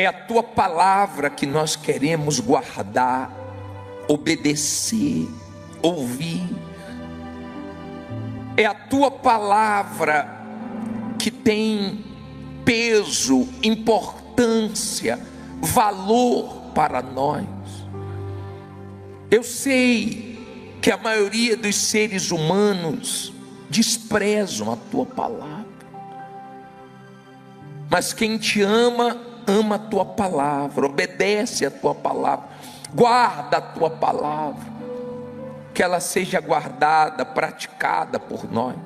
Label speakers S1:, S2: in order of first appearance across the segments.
S1: É a tua palavra que nós queremos guardar, obedecer, ouvir. É a tua palavra que tem peso, importância, valor para nós. Eu sei que a maioria dos seres humanos desprezam a tua palavra, mas quem te ama, ama a tua palavra, obedece a tua palavra, guarda a tua palavra, que ela seja guardada, praticada por nós,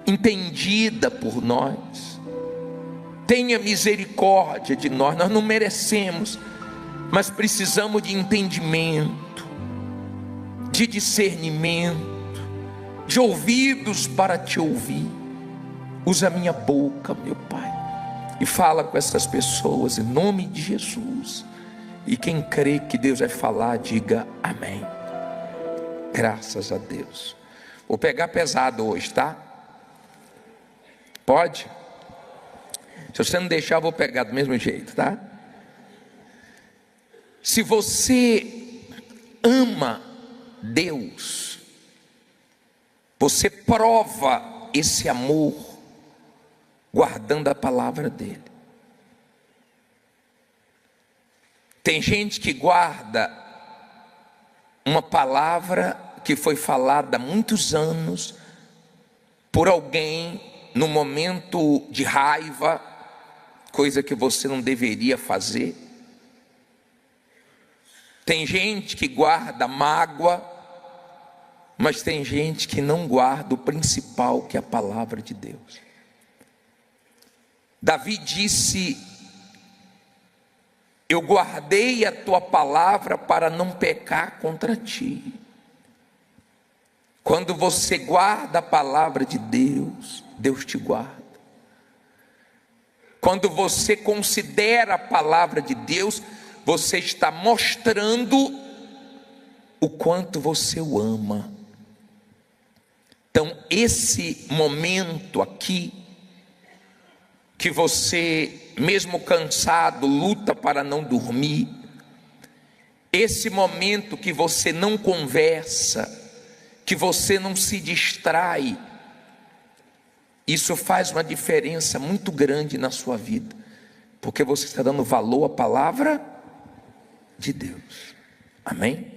S1: entendida por nós. Tenha misericórdia de nós. Nós não merecemos, mas precisamos de entendimento, de discernimento, de ouvidos para te ouvir. Usa a minha boca, meu Pai, e fala com essas pessoas em nome de Jesus. E quem crê que Deus vai falar, diga amém. Graças a Deus. Vou pegar pesado hoje, tá? Pode? Se você não deixar, eu vou pegar do mesmo jeito, tá? Se você ama Deus, você prova esse amor guardando a palavra dele. Tem gente que guarda uma palavra que foi falada há muitos anos por alguém no momento de raiva, coisa que você não deveria fazer. Tem gente que guarda mágoa, mas tem gente que não guarda o principal, que é a palavra de Deus. Davi disse: eu guardei a tua palavra para não pecar contra ti. Quando você guarda a palavra de Deus, Deus te guarda. Quando você considera a palavra de Deus, você está mostrando o quanto você o ama. Então, esse momento aqui, que você, mesmo cansado, luta para não dormir, esse momento que você não conversa, que você não se distrai, isso faz uma diferença muito grande na sua vida, porque você está dando valor à palavra de Deus. Amém?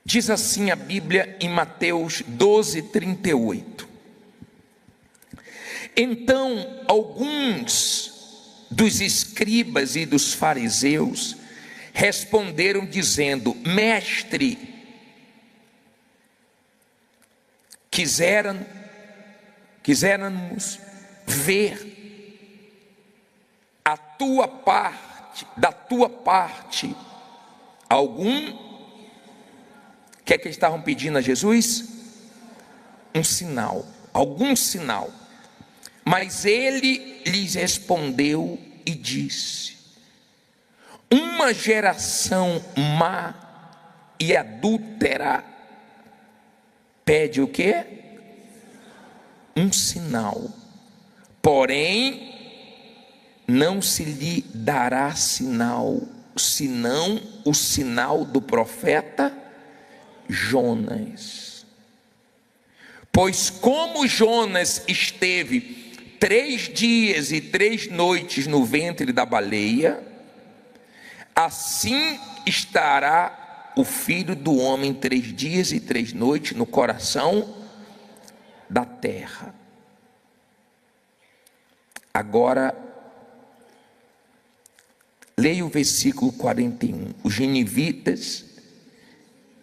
S1: Diz assim a Bíblia em Mateus 12:38. Então alguns dos escribas e dos fariseus responderam dizendo: mestre, quiséramos ver a tua parte, da tua parte, algum. O que é que eles estavam pedindo a Jesus? Um sinal, algum sinal. Mas ele lhes respondeu e disse: uma geração má e adúltera pede o quê? Um sinal. Porém, não se lhe dará sinal, senão o sinal do profeta Jonas. Pois como Jonas esteve 3 dias e 3 noites no ventre da baleia, assim estará o Filho do Homem 3 dias e 3 noites no coração da terra. Agora, leia o versículo 41. Os ninivitas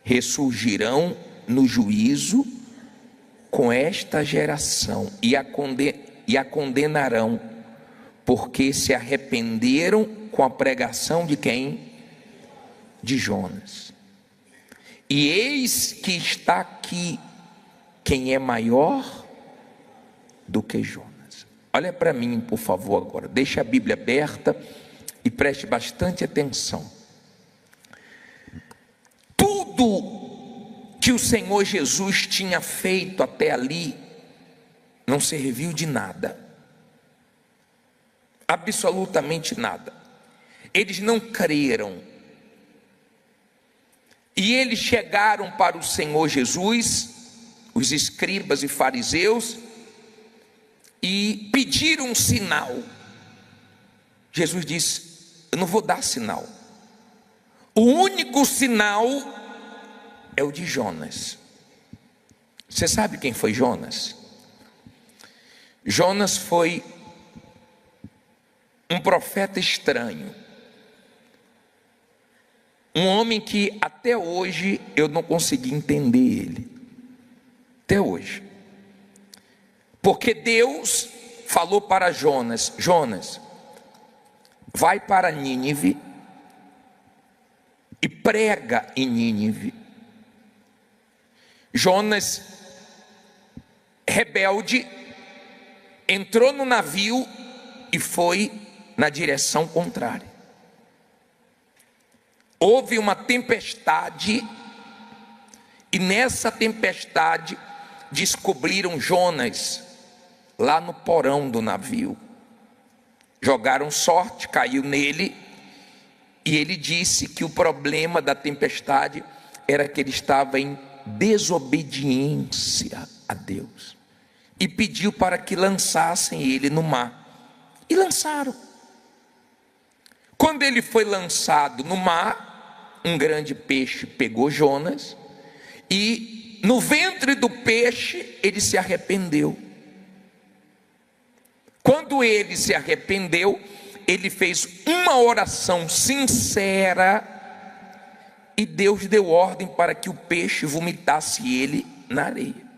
S1: ressurgirão no juízo com esta geração e a condenarão, porque se arrependeram com a pregação de quem? De Jonas. E eis que está aqui quem é maior do que Jonas. Olha para mim, por favor, agora. Deixe a Bíblia aberta e preste bastante atenção. Tudo que o Senhor Jesus tinha feito até ali não serviu de nada. absolutamente nada. Eles não creram. E eles chegaram para o Senhor Jesus, os escribas e fariseus, e pediram um sinal. Jesus disse: eu não vou dar sinal. O único sinal é o de Jonas. Você sabe quem foi Jonas? Jonas foi um profeta estranho, um homem que até hoje eu não consegui entender ele, até hoje, porque Deus falou para Jonas: Jonas, vai para Nínive e prega em Nínive. Jonas, rebelde, entrou no navio e foi na direção contrária. Houve uma tempestade, e nessa tempestade descobriram Jonas lá no porão do navio. Jogaram sorte, caiu nele, e ele disse que o problema da tempestade era que ele estava em desobediência a Deus, e pediu para que lançassem ele no mar, e lançaram. Quando ele foi lançado no mar, um grande peixe pegou Jonas, e no ventre do peixe ele se arrependeu. Quando ele se arrependeu, ele fez uma oração sincera, e Deus deu ordem para que o peixe vomitasse ele na areia.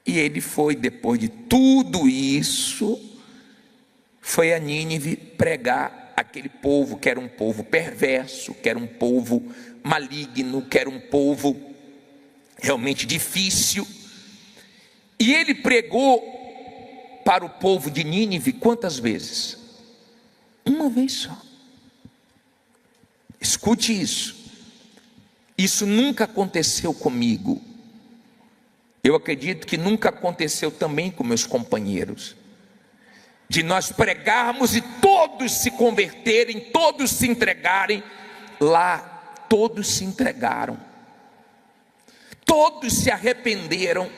S1: E ele foi, depois de tudo isso, foi a Nínive pregar aquele povo que era um povo perverso, que era um povo maligno, que era um povo realmente difícil. E ele pregou para o povo de Nínive quantas vezes? Uma vez só. Escute isso. Isso nunca aconteceu comigo. Eu acredito que nunca aconteceu também com meus companheiros, de nós pregarmos e todos se converterem, todos se entregarem. Lá todos se entregaram, todos se arrependeram,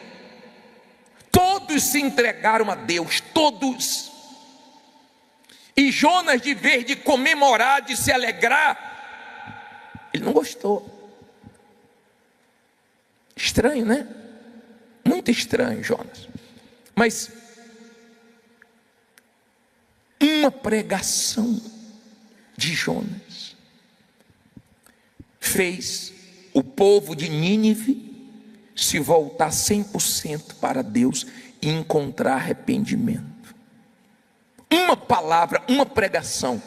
S1: todos se entregaram a Deus, todos. E Jonas, de vez de comemorar, de se alegrar, ele não gostou. Estranho, né? Muito estranho, Jonas. Mas uma pregação de Jonas fez o povo de Nínive se voltar 100% para Deus e encontrar arrependimento. Uma palavra, uma pregação.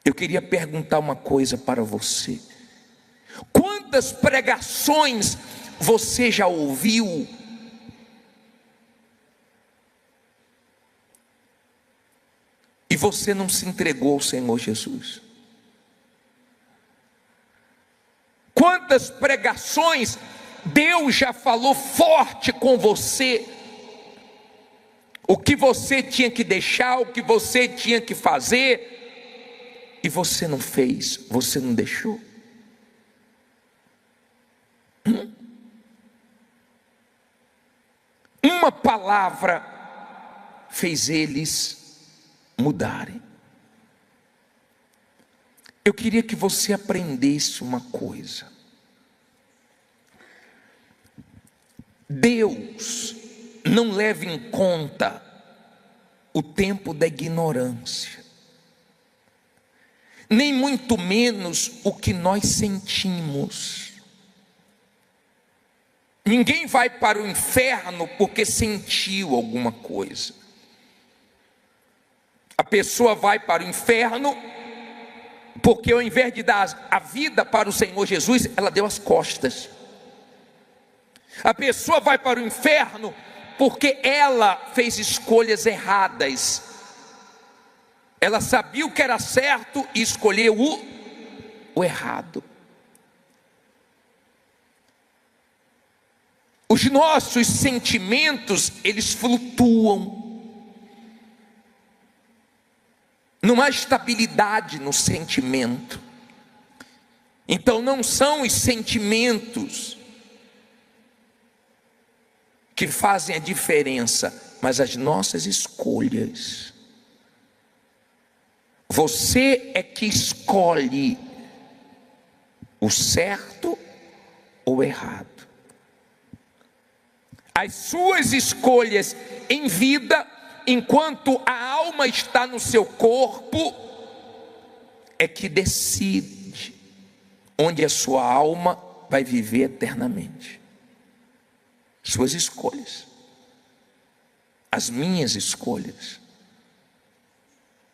S1: Eu queria perguntar uma coisa para você: quantas pregações você já ouviu e você não se entregou ao Senhor Jesus? Quantas pregações Deus já falou forte com você, o que você tinha que deixar, o que você tinha que fazer, e você não fez, você não deixou? Uma palavra fez eles mudarem. Eu queria que você aprendesse uma coisa: Deus não leva em conta o tempo da ignorância, nem muito menos o que nós sentimos. Ninguém vai para o inferno porque sentiu alguma coisa. A pessoa vai para o inferno porque, ao invés de dar a vida para o Senhor Jesus, ela deu as costas. A pessoa vai para o inferno porque ela fez escolhas erradas. Ela sabia o que era certo e escolheu o errado. Os nossos sentimentos, eles flutuam. não há estabilidade no sentimento. Então não são os sentimentos que fazem a diferença, mas as nossas escolhas. Você é que escolhe o certo ou o errado. As suas escolhas em vida, enquanto a alma está no seu corpo, é que decide onde a sua alma vai viver eternamente. Suas escolhas, as minhas escolhas.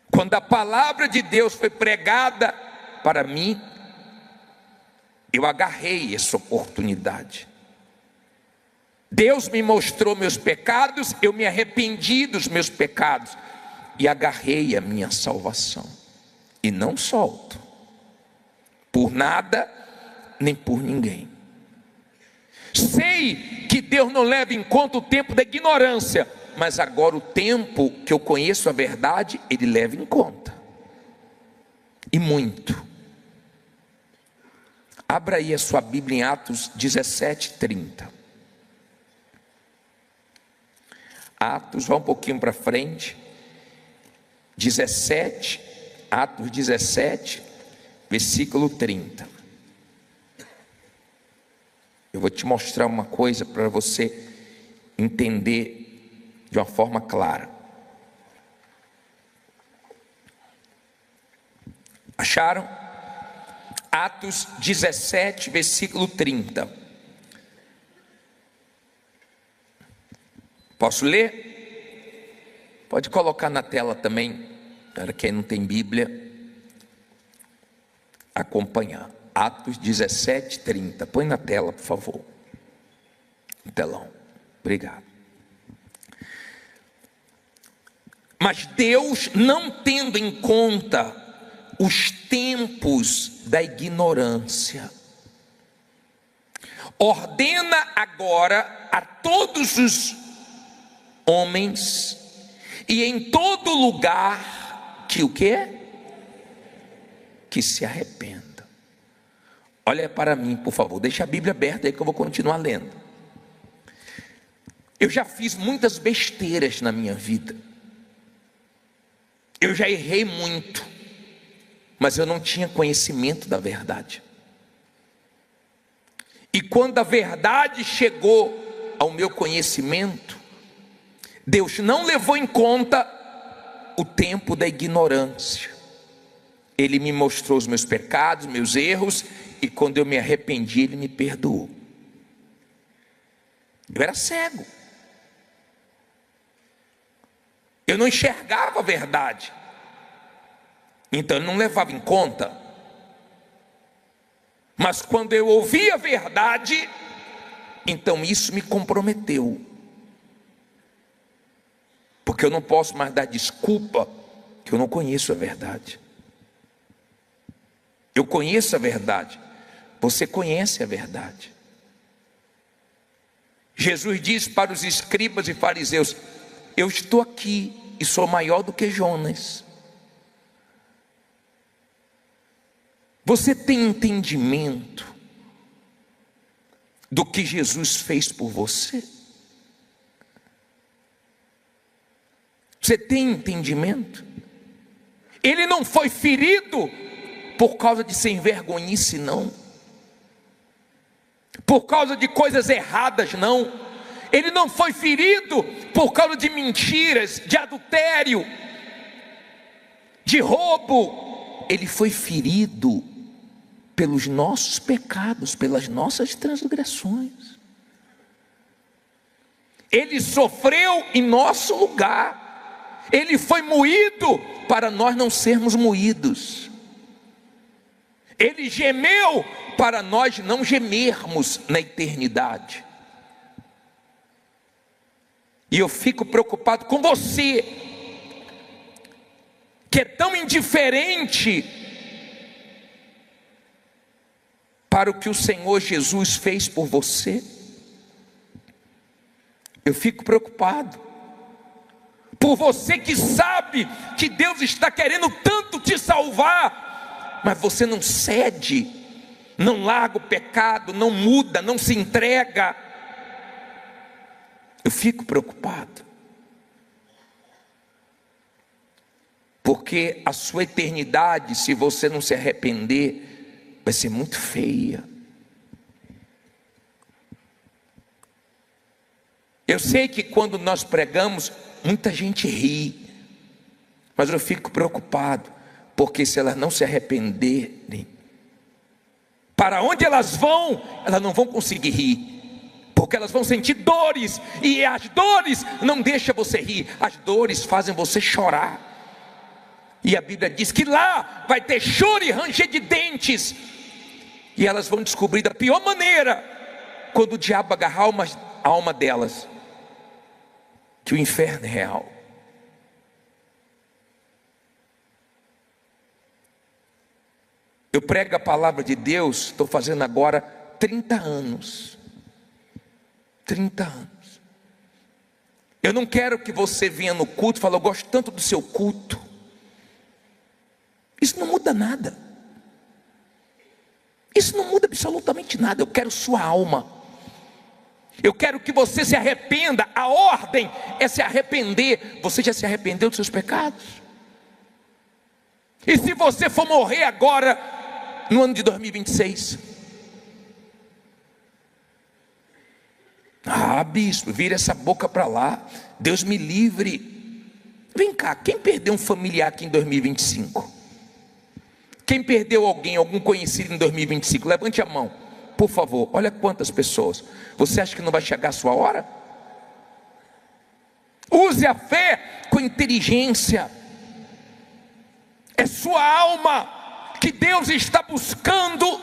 S1: Quando a palavra de Deus foi pregada para mim, eu agarrei essa oportunidade. Deus me mostrou meus pecados, eu me arrependi dos meus pecados e agarrei a minha salvação. E não solto, por nada nem por ninguém. Sei que Deus não leva em conta o tempo da ignorância, mas agora o tempo que eu conheço a verdade, Ele leva em conta. E muito. Abra aí a sua Bíblia em Atos 17:30. Atos, vá um pouquinho para frente. 17, Atos 17, versículo 30. Eu vou te mostrar uma coisa para você entender de uma forma clara. Acharam? Atos 17, versículo 30. Posso ler? Pode colocar na tela também, para quem não tem Bíblia acompanhar. Atos 17, 30. Põe na tela, por favor. No telão. Obrigado. Mas Deus, não tendo em conta os tempos da ignorância, ordena agora a todos os homens e em todo lugar que o quê? Que se arrependa. Olha para mim, por favor, deixa a Bíblia aberta aí que eu vou continuar lendo. Eu já fiz muitas besteiras na minha vida. Eu já errei muito, mas eu não tinha conhecimento da verdade. E quando a verdade chegou ao meu conhecimento, Deus não levou em conta o tempo da ignorância. Ele me mostrou os meus pecados, meus erros, e quando eu me arrependi, Ele me perdoou. Eu era cego. Eu não enxergava a verdade. Então Ele não levava em conta. Mas quando eu ouvi a verdade, então isso me comprometeu. Porque eu não posso mais dar desculpa que eu não conheço a verdade. Eu conheço a verdade. Você conhece a verdade. Jesus disse para os escribas e fariseus: eu estou aqui e sou maior do que Jonas. Você tem entendimento do que Jesus fez por você? Você tem entendimento? Ele não foi ferido por causa de sem vergonhice, não. Por causa de coisas erradas, não. Ele não foi ferido por causa de mentiras, de adultério, de roubo. Ele foi ferido pelos nossos pecados, pelas nossas transgressões. Ele sofreu em nosso lugar. Ele foi moído para nós não sermos moídos. Ele gemeu para nós não gemermos na eternidade. E eu fico preocupado com você, que é tão indiferente para o que o Senhor Jesus fez por você. Eu fico preocupado. por você que sabe que Deus está querendo tanto te salvar, mas você não cede, não larga o pecado, não muda, não se entrega. Eu fico preocupado, porque a sua eternidade, se você não se arrepender, vai ser muito feia. Eu sei que quando nós pregamos, muita gente ri, mas eu fico preocupado, porque se elas não se arrependerem, para onde elas não vão conseguir rir, porque elas vão sentir dores, e as dores não deixam você rir, as dores fazem você chorar. E a Bíblia diz que lá vai ter choro e ranger de dentes, e elas vão descobrir da pior maneira, quando o diabo agarrar a alma delas, que o inferno é real. Eu prego a palavra de Deus, estou fazendo agora 30 anos. 30 anos. Eu não quero que você venha no culto e fale, eu gosto tanto do seu culto. Isso não muda nada. Isso não muda absolutamente nada. Eu quero sua alma. Eu quero que você se arrependa. A ordem é se arrepender. Você já se arrependeu dos seus pecados? E se você for morrer agora, no ano de 2026? Ah, bispo, vira essa boca para lá. Deus me livre. Vem cá, quem perdeu um familiar aqui em 2025? Quem perdeu algum conhecido em 2025? Levante a mão, por favor. Olha quantas pessoas. Você acha que não vai chegar a sua hora? Use a fé com inteligência. É sua alma que Deus está buscando.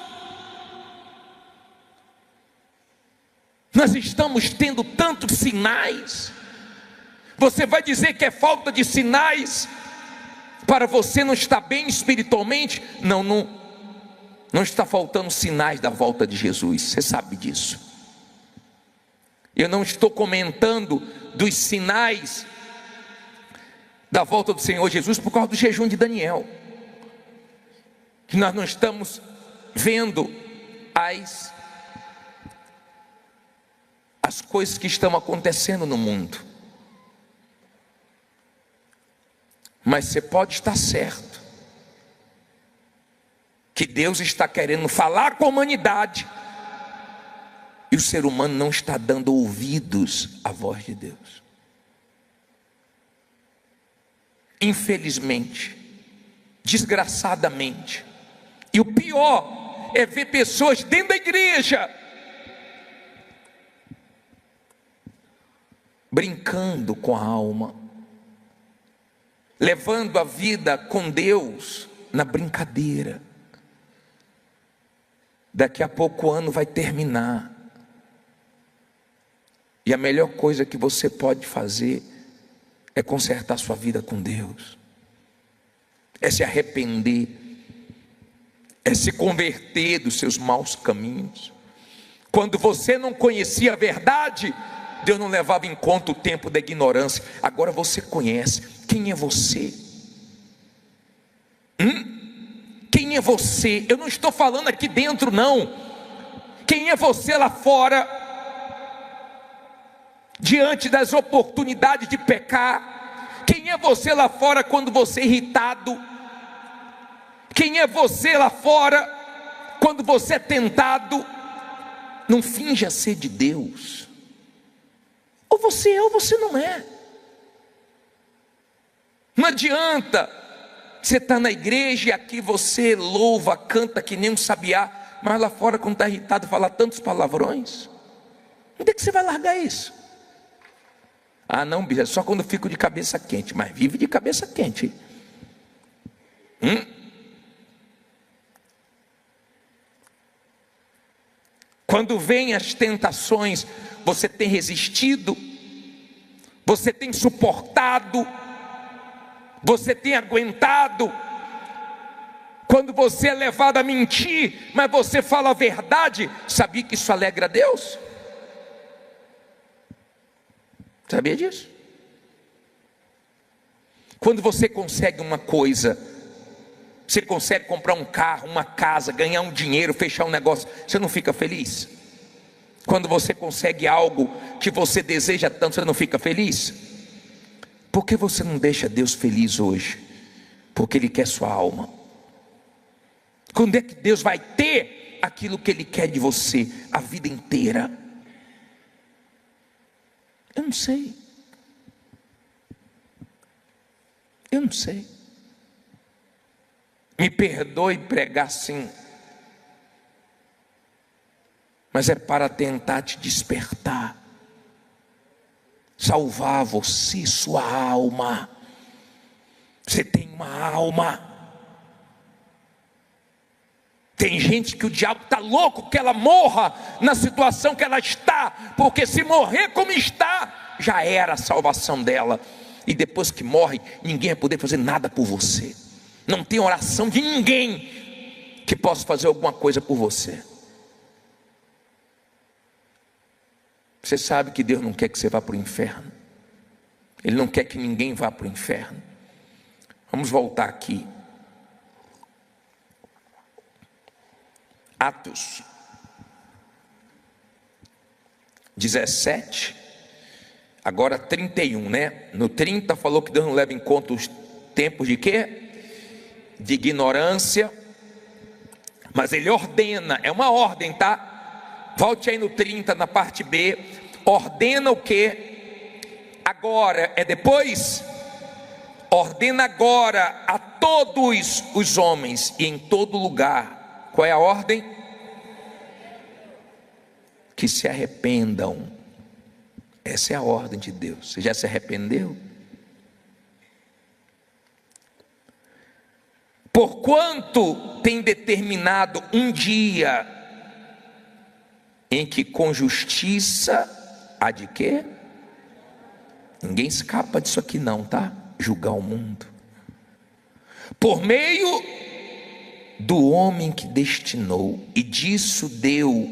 S1: Nós estamos tendo tantos sinais. Você vai dizer que é falta de sinais para você não estar bem espiritualmente? Não está faltando sinais da volta de Jesus. Você sabe disso. Eu não estou comentando dos sinais da volta do Senhor Jesus por causa do jejum de Daniel, que nós não estamos vendo as coisas que estão acontecendo no mundo. Mas você pode estar certo que Deus está querendo falar com a humanidade, e o ser humano não está dando ouvidos à voz de Deus. Infelizmente, desgraçadamente, e o pior é ver pessoas dentro da igreja brincando com a alma, levando a vida com Deus na brincadeira. Daqui a pouco o ano vai terminar, e a melhor coisa que você pode fazer é consertar sua vida com Deus, é se arrepender, é se converter dos seus maus caminhos. Quando você não conhecia a verdade, Deus não levava em conta o tempo da ignorância. Agora você conhece. Quem é você? Quem é você? Eu não estou falando aqui dentro, não. Quem é você lá fora, diante das oportunidades de pecar? Quem é você lá fora quando você é irritado? Quem é você lá fora quando você é tentado? Não finja ser de Deus. Ou você é ou você não é. Não adianta você estar na igreja e aqui você louva, canta que nem um sabiá, mas lá fora quando está irritado fala tantos palavrões. Onde é que você vai largar isso? Ah não, bicho, é só quando eu fico de cabeça quente. Mas vive de cabeça quente. Quando vem as tentações, você tem resistido, você tem suportado, você tem aguentado. Quando você é levado a mentir, mas você fala a verdade, sabia que isso alegra a Deus? Sabia disso? Quando você consegue uma coisa, você consegue comprar um carro, uma casa, ganhar um dinheiro, fechar um negócio, você não fica feliz? Quando você consegue algo que você deseja tanto, você não fica feliz? Por que você não deixa Deus feliz hoje? Porque Ele quer sua alma. Quando é que Deus vai ter aquilo que Ele quer de você a vida inteira? Eu não sei. Eu não sei. Me perdoe pregar assim, mas é para tentar te despertar, salvar você, sua alma. Você tem uma alma. Tem gente que o diabo está louco que ela morra na situação que ela está, porque se morrer como está, já era a salvação dela. E depois que morre, ninguém vai poder fazer nada por você. Não tem oração de ninguém que possa fazer alguma coisa por você. Você sabe que Deus não quer que você vá para o inferno. Ele não quer que ninguém vá para o inferno. Vamos voltar aqui. Atos 17, agora 31, né? No 30 falou que Deus não leva em conta os tempos de quê? De ignorância, mas Ele ordena, é uma ordem, tá? Volte aí no 30, na parte B, ordena o que? Agora, é depois? Ordena agora a todos os homens e em todo lugar. Qual é a ordem? Que se arrependam. Essa é a ordem de Deus. Você já se arrependeu? Porquanto tem determinado um dia em que com justiça há de quê? Ninguém escapa disso aqui não, tá? Julgar o mundo. Por meio do homem que destinou, e disso deu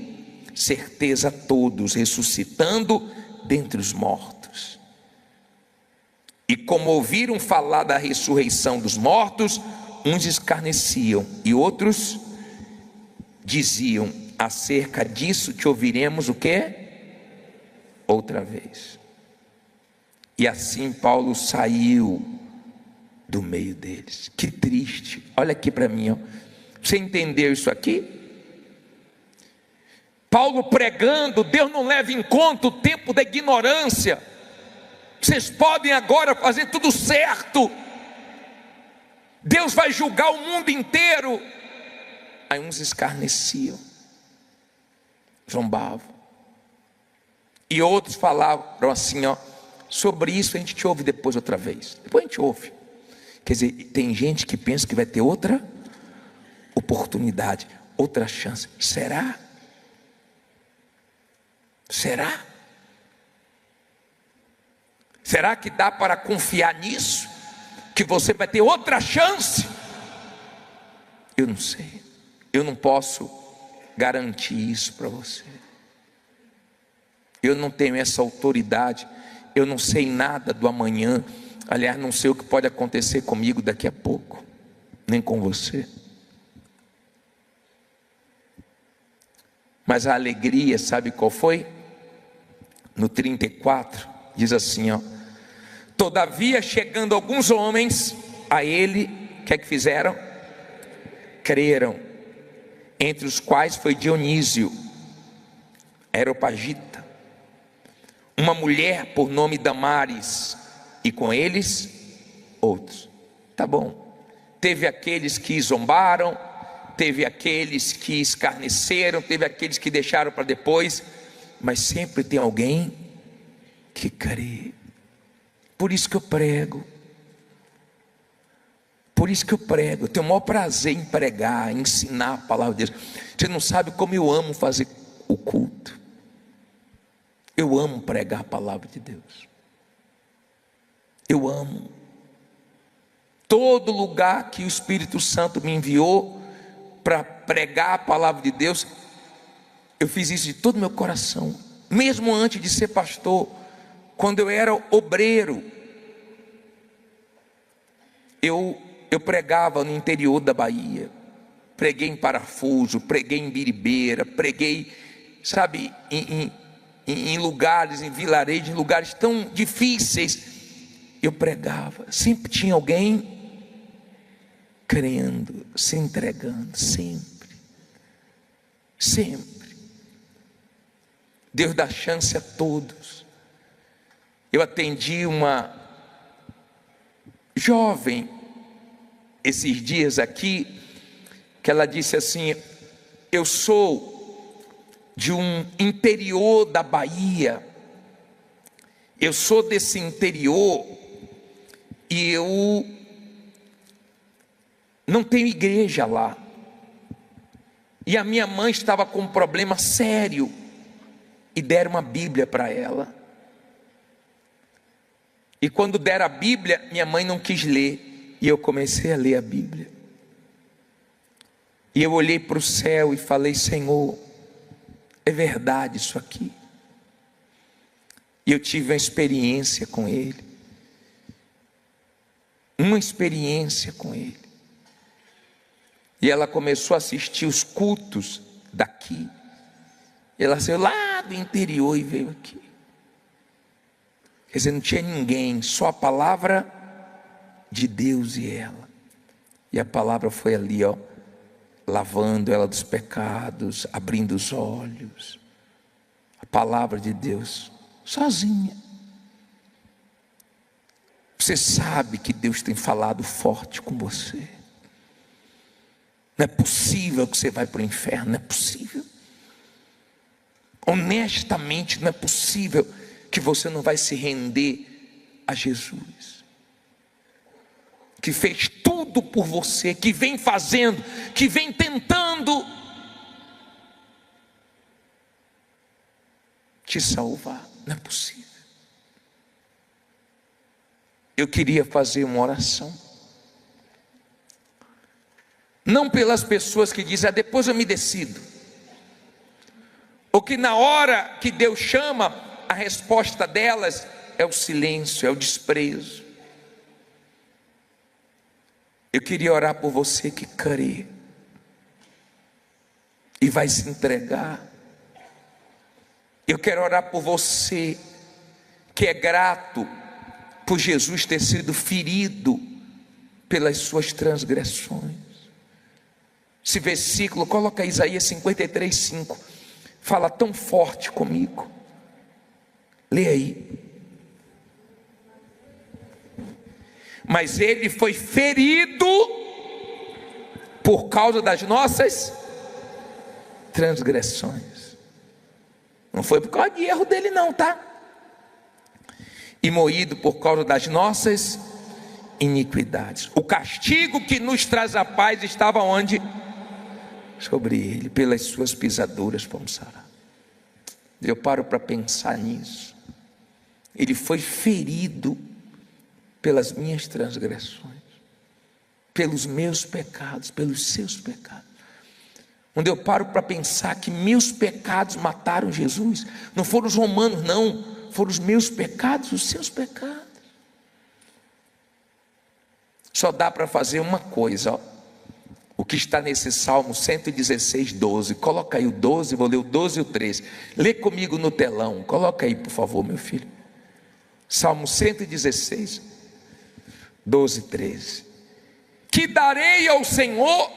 S1: certeza a todos, ressuscitando dentre os mortos. E como ouviram falar da ressurreição dos mortos, uns escarneciam e outros diziam: acerca disso te ouviremos o quê? Outra vez. E assim Paulo saiu do meio deles. Que triste. Olha aqui para mim, ó. Você entendeu isso aqui? Paulo pregando: Deus não leva em conta o tempo da ignorância. Vocês podem agora fazer tudo certo. Deus vai julgar o mundo inteiro. Aí uns escarneciam, zombavam, e outros falavam assim, ó: sobre isso a gente te ouve depois outra vez. Depois a gente ouve. Quer dizer, tem gente que pensa que vai ter outra oportunidade, outra chance. Será? Será? Será que dá para confiar nisso? Que você vai ter outra chance? Eu não sei. Eu não posso garantir isso para você. Eu não tenho essa autoridade. Eu não sei nada do amanhã. Aliás, não sei o que pode acontecer comigo daqui a pouco, nem com você. Mas a alegria, sabe qual foi? No 34, diz assim, ó: todavia, chegando alguns homens a ele, o que é que fizeram? Creram, entre os quais foi Dionísio, Areopagita, uma mulher por nome Damares, e com eles outros. Tá bom. Teve aqueles que zombaram, teve aqueles que escarneceram, teve aqueles que deixaram para depois, mas sempre tem alguém que crê. Por isso que eu prego. Por isso que eu prego. Eu tenho o maior prazer em pregar, em ensinar a palavra de Deus. Você não sabe como eu amo fazer o culto. Eu amo pregar a palavra de Deus. Eu amo. Todo lugar que o Espírito Santo me enviou para pregar a palavra de Deus, eu fiz isso de todo o meu coração. Mesmo antes de ser pastor, quando eu era obreiro, eu pregava no interior da Bahia, preguei em Parafuso, preguei em Biribeira, preguei, sabe, em lugares, em vilarejos, em lugares tão difíceis. Eu pregava, sempre tinha alguém crendo, se entregando, sempre. Deus dá chance a todos. Eu atendi uma jovem esses dias aqui, que ela disse assim: eu sou de um interior da Bahia, eu sou desse interior e eu não tenho igreja lá, e a minha mãe estava com um problema sério, e deram uma Bíblia para ela, e quando deram a Bíblia, minha mãe não quis ler, e eu comecei a ler a Bíblia, e eu olhei para o céu e falei: Senhor, é verdade isso aqui. E eu tive uma experiência com Ele, e ela começou a assistir os cultos daqui, ela saiu lá do interior e veio aqui. Quer dizer, não tinha ninguém, só a palavra de Deus e ela. E a palavra foi ali, lavando ela dos pecados, abrindo os olhos. A palavra de Deus, sozinha. Você sabe que Deus tem falado forte com você. Não é possível que você vai para o inferno, não é possível. Honestamente, não é possível que você não vai se render a Jesus, que fez tudo por você, que vem fazendo, que vem tentando te salvar. Não é possível. Eu queria fazer uma oração, não pelas pessoas que dizem: depois eu me decido, ou que na hora que Deus chama, a resposta delas é o silêncio, é o desprezo. Eu queria orar por você que crê e vai se entregar. Eu quero orar por você que é grato por Jesus ter sido ferido pelas suas transgressões. Esse versículo, coloca Isaías 53:5, fala tão forte comigo. Lê aí. Mas ele foi ferido por causa das nossas transgressões. Não foi por causa de erro dele não, tá? E moído por causa das nossas iniquidades. O castigo que nos traz a paz estava onde? Sobre ele. Pelas suas pisaduras fomos sarados. Eu paro para pensar nisso. Ele foi ferido pelas minhas transgressões, pelos meus pecados, pelos seus pecados. Quando eu paro para pensar que meus pecados mataram Jesus, não foram os romanos não, foram os meus pecados, os seus pecados. Só dá para fazer uma coisa, o que está nesse Salmo 116:12, coloca aí o 12, vou ler o 12 e o 13, lê comigo no telão, coloca aí por favor meu filho, Salmo 116, 12 e 13, que darei ao Senhor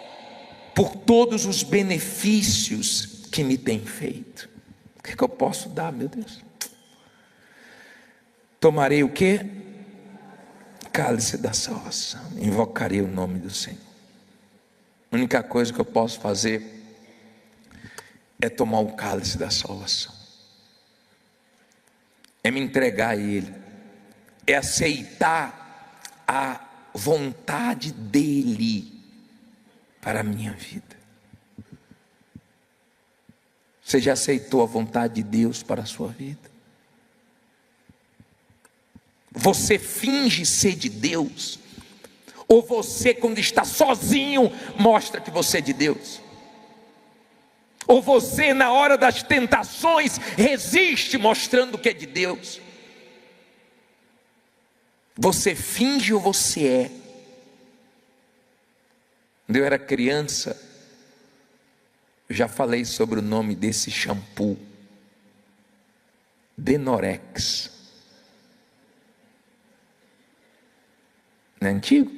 S1: por todos os benefícios que me tem feito. O que eu posso dar, meu Deus? Tomarei o quê? Cálice da salvação, invocarei o nome do Senhor. A única coisa que eu posso fazer é tomar o cálice da salvação, é me entregar a Ele, é aceitar a vontade dEle para a minha vida. Você já aceitou a vontade de Deus para a sua vida? Você finge ser de Deus? Ou você, quando está sozinho, mostra que você é de Deus? Ou você, na hora das tentações, resiste mostrando que é de Deus? Você finge ou você é? Quando eu era criança, eu já falei sobre o nome desse shampoo, Denorex. Não é antigo?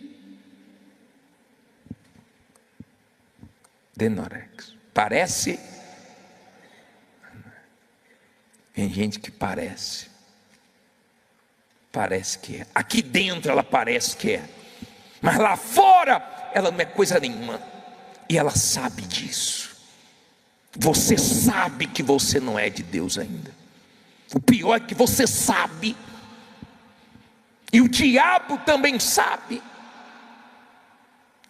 S1: Denorex. Parece. Tem gente que parece que é. Aqui dentro ela parece que é, mas lá fora ela não é coisa nenhuma. E ela sabe disso. Você sabe que você não é de Deus ainda. O pior é que você sabe. E o diabo também sabe.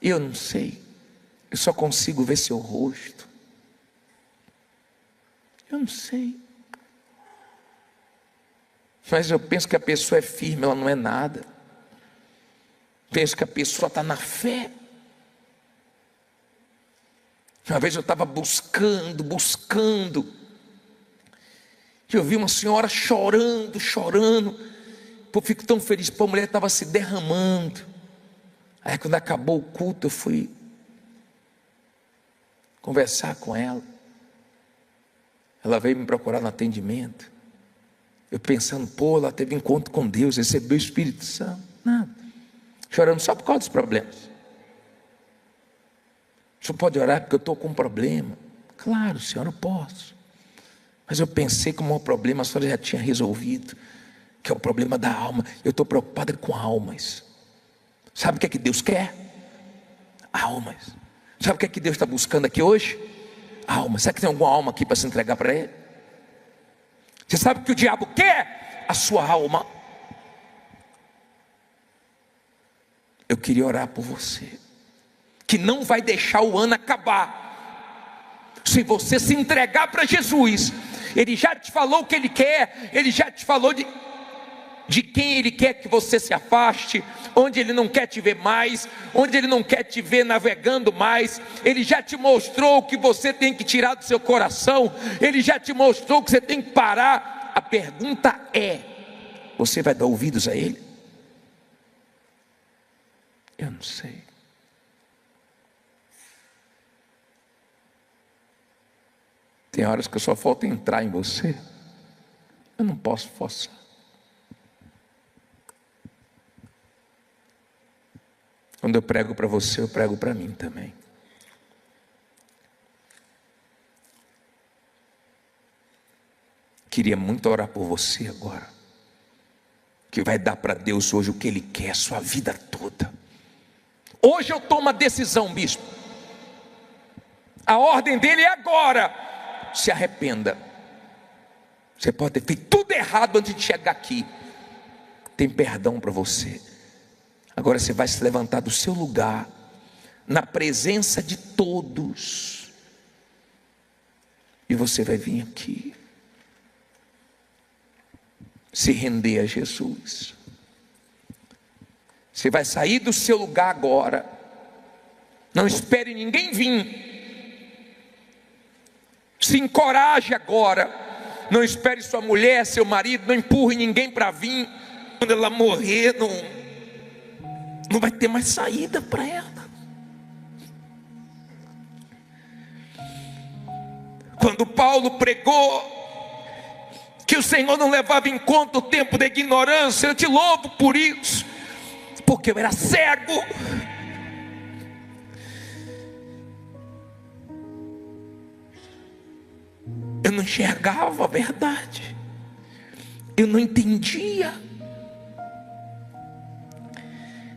S1: Eu não sei. Eu só consigo ver seu rosto. Eu não sei. Mas eu penso que a pessoa é firme, ela não é nada. Penso que a pessoa está na fé. Uma vez eu estava buscando. E eu vi uma senhora chorando. Eu fico tão feliz, a mulher estava se derramando. Aí quando acabou o culto, eu fui conversar com ela. Ela veio me procurar no atendimento. Eu pensando, ela teve encontro com Deus, recebeu o Espírito Santo. Nada. Chorando só por causa dos problemas. O senhor pode orar porque eu estou com um problema? Claro, senhora, eu posso. Mas eu pensei que o maior problema a senhora já tinha resolvido, que é o problema da alma. Eu estou preocupada com almas. Sabe o que é que Deus quer? Almas. Sabe o que é que Deus está buscando aqui hoje? Almas. Será que tem alguma alma aqui para se entregar para Ele? Você sabe o que o diabo quer? A sua alma. Eu queria orar por você, que não vai deixar o ano acabar se você se entregar para Jesus. Ele já te falou o que Ele quer. Ele já te falou de quem Ele quer que você se afaste, onde Ele não quer te ver mais, onde Ele não quer te ver navegando mais. Ele já te mostrou o que você tem que tirar do seu coração. Ele já te mostrou que você tem que parar. A pergunta é: você vai dar ouvidos a Ele? Eu não sei. Tem horas que só falta entrar em você. Eu não posso forçar. Quando eu prego para você, eu prego para mim também. Queria muito orar por você agora, que vai dar para Deus hoje o que Ele quer, a sua vida toda. Hoje eu tomo a decisão, bispo. A ordem dele é agora. Se arrependa. Você pode ter feito tudo errado antes de chegar aqui. Tem perdão para você. Agora você vai se levantar do seu lugar, na presença de todos, e você vai vir aqui, se render a Jesus. Você vai sair do seu lugar agora. Não espere ninguém vir. Se encoraje agora. Não espere sua mulher, seu marido. Não empurre ninguém para vir. Quando ela morrer, não vai ter mais saída para ela. Quando Paulo pregou que o Senhor não levava em conta o tempo da ignorância, eu te louvo por isso, porque eu era cego. Eu não enxergava a verdade, eu não entendia.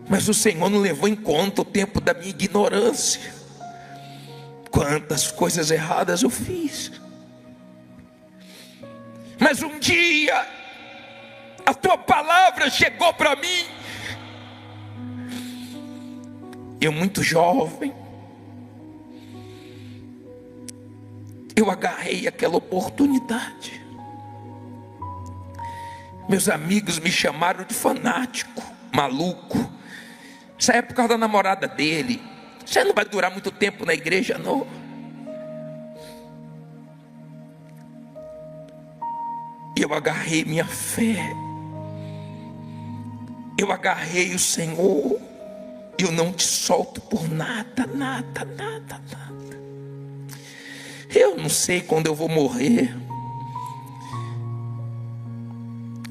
S1: Mas o Senhor não levou em conta o tempo da minha ignorância. Quantas coisas erradas eu fiz. Mas um dia a tua palavra chegou para mim. Eu muito jovem, eu agarrei aquela oportunidade. Meus amigos me chamaram de fanático, maluco. Isso é por causa da namorada dele. Você não vai durar muito tempo na igreja, não. Eu agarrei minha fé. Eu agarrei o Senhor. Eu não te solto por nada, nada, nada, nada. Eu não sei quando eu vou morrer.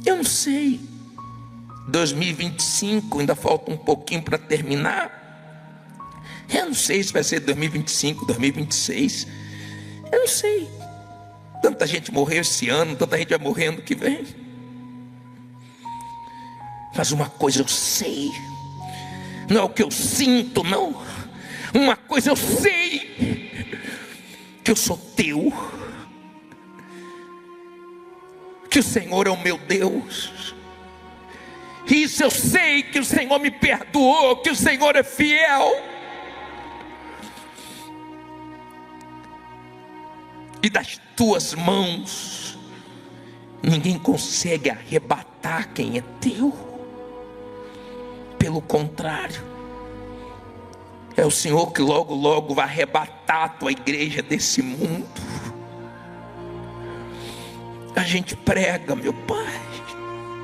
S1: Eu não sei. 2025, ainda falta um pouquinho para terminar. Eu não sei se vai ser 2025, 2026. Eu não sei. Tanta gente morreu esse ano, tanta gente vai morrer ano que vem. Mas uma coisa eu sei. Não é o que eu sinto, não. Uma coisa eu sei. Que eu sou teu. Que o Senhor é o meu Deus. Isso eu sei, que o Senhor me perdoou, que o Senhor é fiel. E das tuas mãos ninguém consegue arrebatar quem é teu. Pelo contrário, é o Senhor que logo, logo vai arrebatar a tua igreja desse mundo. A gente prega, meu Pai,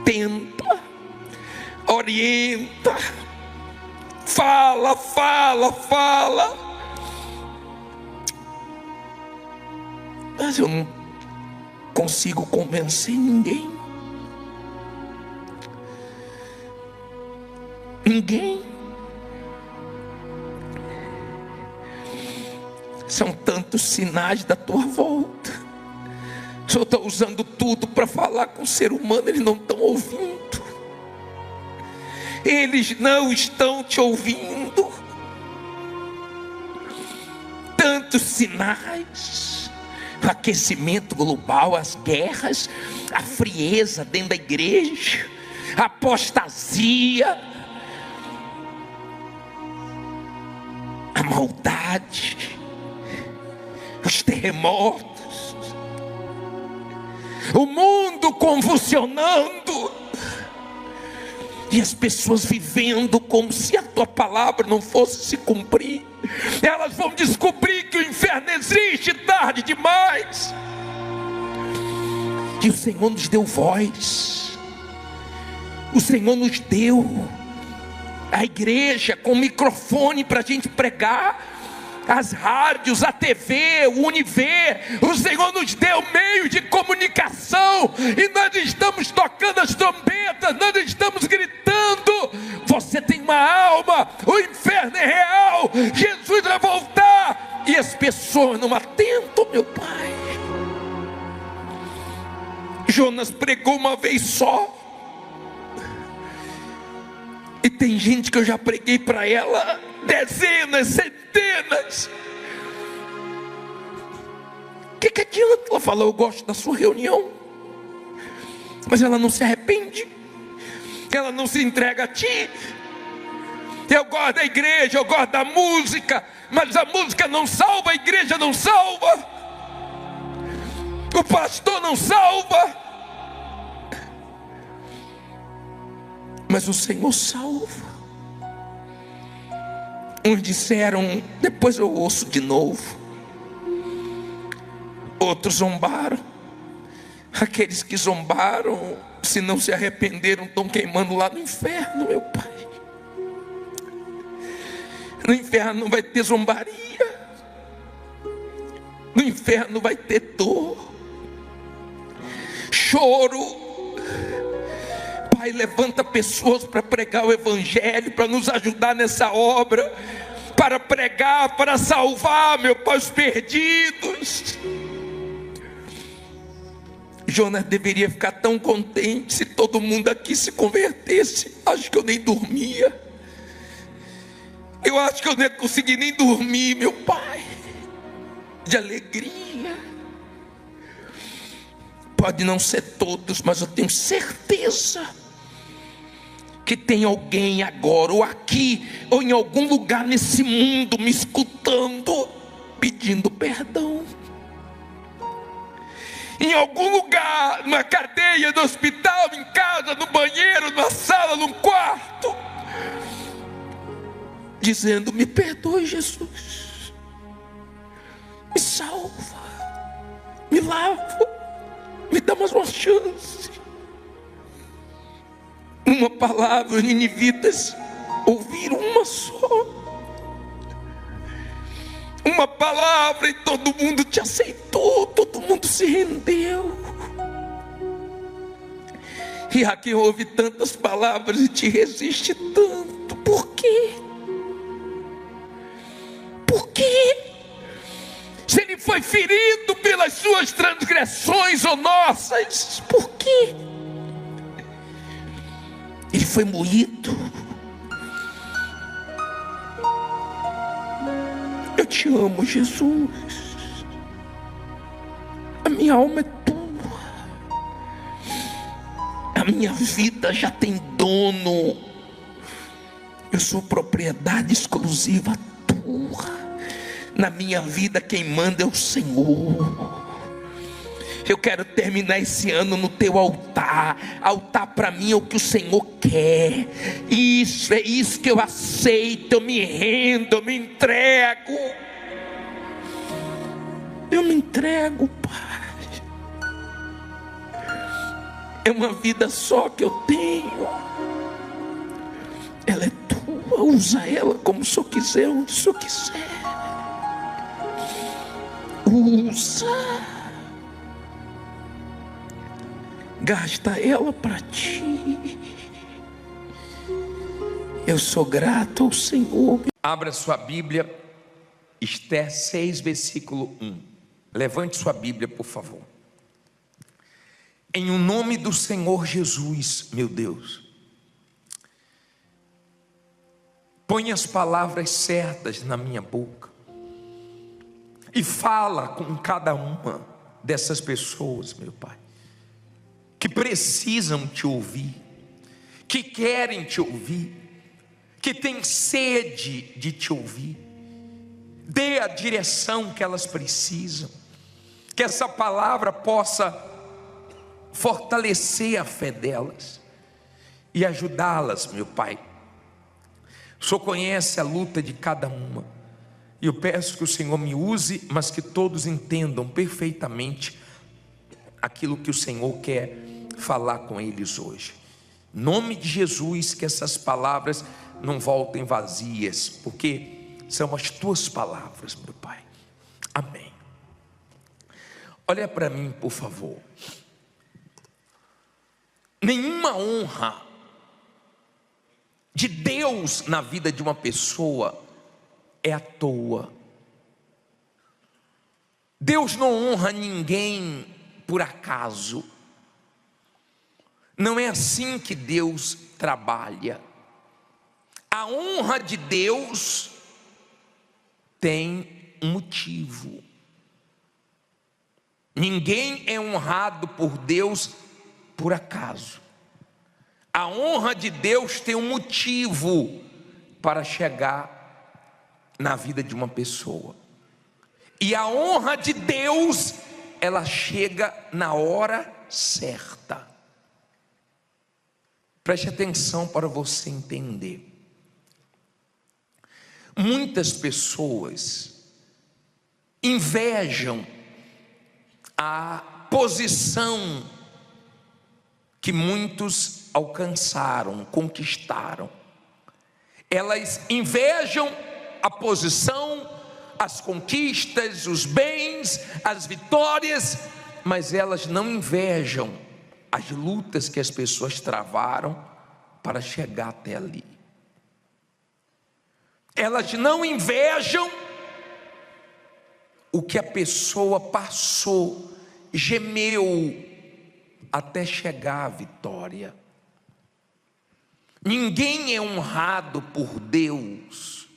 S1: tenta, orienta, fala, mas eu não consigo convencer ninguém. São tantos sinais da tua volta. O Senhor está usando tudo para falar com o ser humano. Eles não estão ouvindo. Eles não estão te ouvindo. Tantos sinais. O aquecimento global, as guerras, a frieza dentro da igreja, a apostasia, a maldade, os terremotos, o mundo convulsionando, e as pessoas vivendo como se a tua palavra não fosse se cumprir. Elas vão descobrir que o inferno existe tarde demais. E o Senhor nos deu voz. O Senhor nos deu a igreja com microfone para a gente pregar, as rádios, a TV, o Univer. O Senhor nos deu meio de comunicação, e nós estamos tocando as trombetas, nós estamos gritando. Você tem uma alma, o inferno é real, Jesus vai voltar, e as pessoas não atentam, meu Pai. Jonas pregou uma vez só, e tem gente que eu já preguei para ela dezenas, centenas. O que adianta ela falar, eu gosto da sua reunião, mas ela não se arrepende, ela não se entrega a ti. Eu gosto da igreja, eu gosto da música, mas a música não salva, a igreja não salva, o pastor não salva, mas o Senhor salva. Uns disseram, depois eu ouço de novo. Outros zombaram. Aqueles que zombaram, se não se arrependeram, estão queimando lá no inferno, meu Pai. No inferno não vai ter zombaria. No inferno vai ter dor, choro. Pai, levanta pessoas para pregar o Evangelho, para nos ajudar nessa obra, para pregar, para salvar, meu Pai, os perdidos. Jonas deveria ficar tão contente se todo mundo aqui se convertesse. Acho que eu nem dormia. Eu acho que eu não ia conseguir nem dormir, meu Pai, de alegria. Pode não ser todos, mas eu tenho certeza que tem alguém agora, ou aqui, ou em algum lugar nesse mundo, me escutando, pedindo perdão. Em algum lugar, numa cadeia, no hospital, em casa, no banheiro, numa sala, num quarto, dizendo, me perdoe, Jesus, me salva, me lava, me dá mais uma chance. Uma palavra, ninivitas, ouviram uma só, uma palavra, e todo mundo te aceitou, todo mundo se rendeu. E a quem ouve tantas palavras e te resiste tanto, por quê? Por quê? Se ele foi ferido pelas suas transgressões ou nossas, por quê? Ele foi moído. Eu te amo, Jesus. A minha alma é tua. A minha vida já tem dono. Eu sou propriedade exclusiva tua. Na minha vida quem manda é o Senhor. Eu quero terminar esse ano no teu altar. Altar para mim é o que o Senhor quer. Isso, é isso que eu aceito. Eu me rendo, eu me entrego. Eu me entrego, Pai. É uma vida só que eu tenho. Ela é tua. Usa ela como o Senhor quiser, onde o Senhor quiser. Usa. Gasta ela para ti. Eu sou grato ao Senhor. Abra sua Bíblia, Esther 6, versículo 1. Levante sua Bíblia, por favor. Em o nome do Senhor Jesus, meu Deus, põe as palavras certas na minha boca e fala com cada uma dessas pessoas, meu Pai, que precisam te ouvir, que querem te ouvir, que têm sede de te ouvir. Dê a direção que elas precisam, que essa palavra possa fortalecer a fé delas e ajudá-las, meu Pai. O Senhor conhece a luta de cada uma, e eu peço que o Senhor me use, mas que todos entendam perfeitamente aquilo que o Senhor quer falar com eles hoje. Em nome de Jesus, que essas palavras não voltem vazias, porque são as tuas palavras, meu Pai. Amém. Olha para mim, por favor. Nenhuma honra de Deus na vida de uma pessoa é à toa. Deus não honra ninguém por acaso. Não é assim que Deus trabalha. A honra de Deus tem um motivo. Ninguém é honrado por Deus por acaso. A honra de Deus tem um motivo para chegar na vida de uma pessoa. E a honra de Deus, ela chega na hora certa. Preste atenção para você entender. Muitas pessoas invejam a posição que muitos alcançaram, conquistaram. Elas invejam a posição, as conquistas, os bens, as vitórias, mas elas não invejam as lutas que as pessoas travaram para chegar até ali. Elas não invejam o que a pessoa passou, gemeu até chegar à vitória. Ninguém é honrado por Deus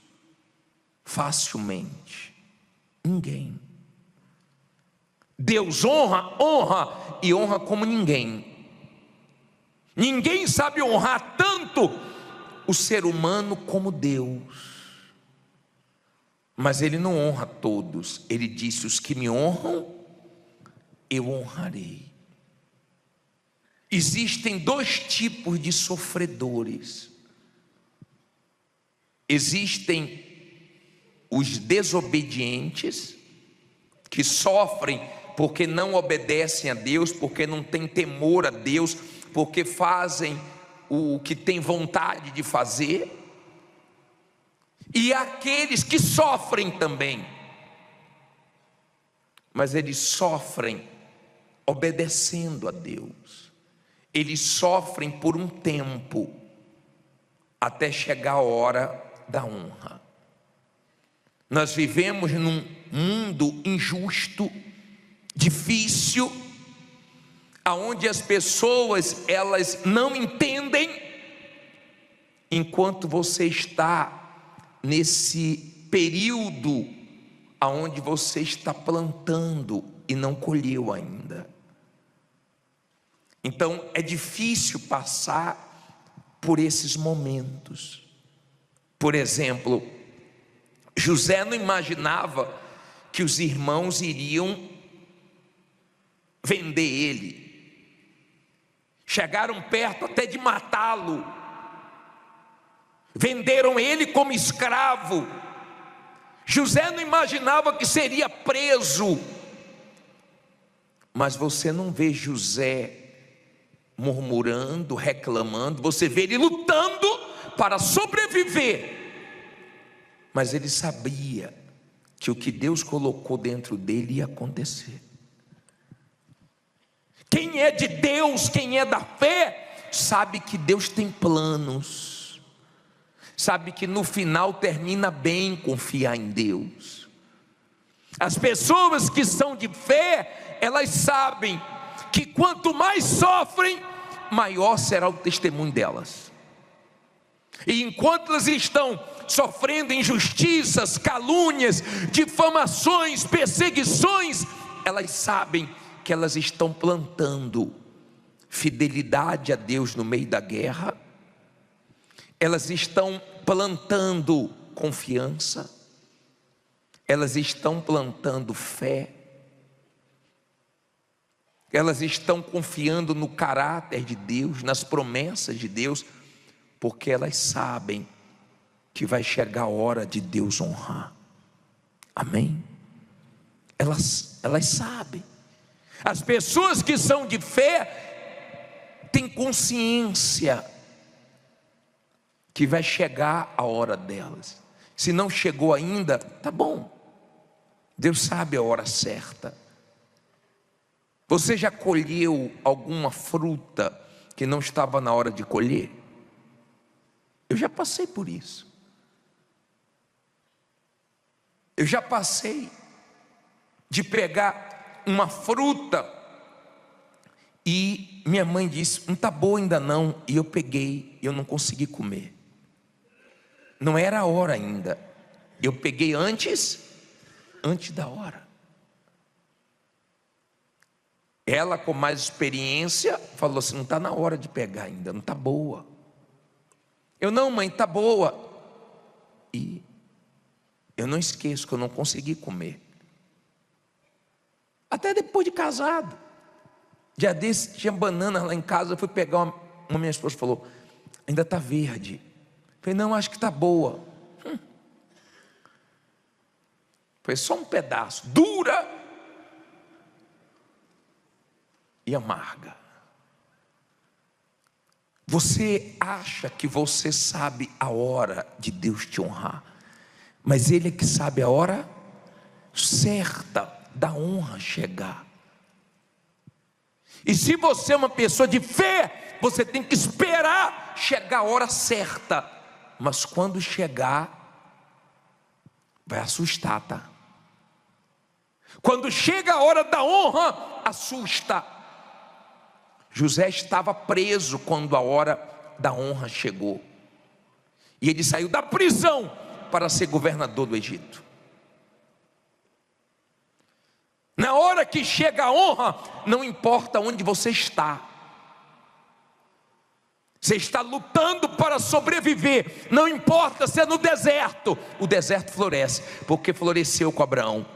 S1: facilmente. Ninguém. Deus honra e honra como ninguém. Ninguém sabe honrar tanto o ser humano como Deus. Mas Ele não honra todos. Ele disse: os que me honram, eu honrarei. Existem dois tipos de sofredores. Existem os desobedientes, que sofrem porque não obedecem a Deus, porque não têm temor a Deus, porque fazem o que tem vontade de fazer. e aqueles que sofrem também, mas eles sofrem obedecendo a Deus, eles sofrem por um tempo, até chegar a hora da honra. Nós vivemos num mundo injusto, difícil, aonde as pessoas, elas não entendem, enquanto você está nesse período aonde você está plantando e não colheu ainda. Então é difícil passar por esses momentos. Por exemplo, José não imaginava que os irmãos iriam vender ele, chegaram perto até de matá-lo, venderam ele como escravo. José não imaginava que seria preso, mas você não vê José murmurando, reclamando, você vê ele lutando para sobreviver, mas ele sabia que o que Deus colocou dentro dele ia acontecer. Quem é de Deus, quem é da fé, sabe que Deus tem planos, sabe que no final termina bem confiar em Deus. As pessoas que são de fé, elas sabem que quanto mais sofrem, maior será o testemunho delas. E enquanto elas estão sofrendo injustiças, calúnias, difamações, perseguições, elas sabem que elas estão plantando fidelidade a Deus no meio da guerra, elas estão plantando confiança, elas estão plantando fé, elas estão confiando no caráter de Deus, nas promessas de Deus, porque elas sabem que vai chegar a hora de Deus honrar. Amém? Elas sabem. As pessoas que são de fé têm consciência que vai chegar a hora delas. Se não chegou ainda, tá bom, Deus sabe a hora certa. Você já colheu alguma fruta que não estava na hora de colher? Eu já passei por isso. Eu já passei de pegar uma fruta e minha mãe disse, não está boa ainda não, e eu peguei, eu não consegui comer. Não era a hora ainda. Eu peguei antes da hora. Ela, com mais experiência, falou assim, não está na hora de pegar ainda, não está boa. Eu, não, mãe, está boa. E eu não esqueço que eu não consegui comer. Até depois de casado. Dia desse, tinha banana lá em casa, eu fui pegar uma minha esposa falou, ainda está verde. Eu falei, não, acho que está boa. Foi só um pedaço, dura e amarga. Você acha que você sabe a hora de Deus te honrar, mas Ele é que sabe a hora certa da honra chegar. E se você é uma pessoa de fé, você tem que esperar chegar a hora certa, mas quando chegar, vai assustar, tá? Quando chega a hora da honra, assusta. José estava preso quando a hora da honra chegou, e ele saiu da prisão para ser governador do Egito. Na hora que chega a honra, não importa onde você está, você está lutando para sobreviver. Não importa se é no deserto, o deserto floresce, porque floresceu com Abraão.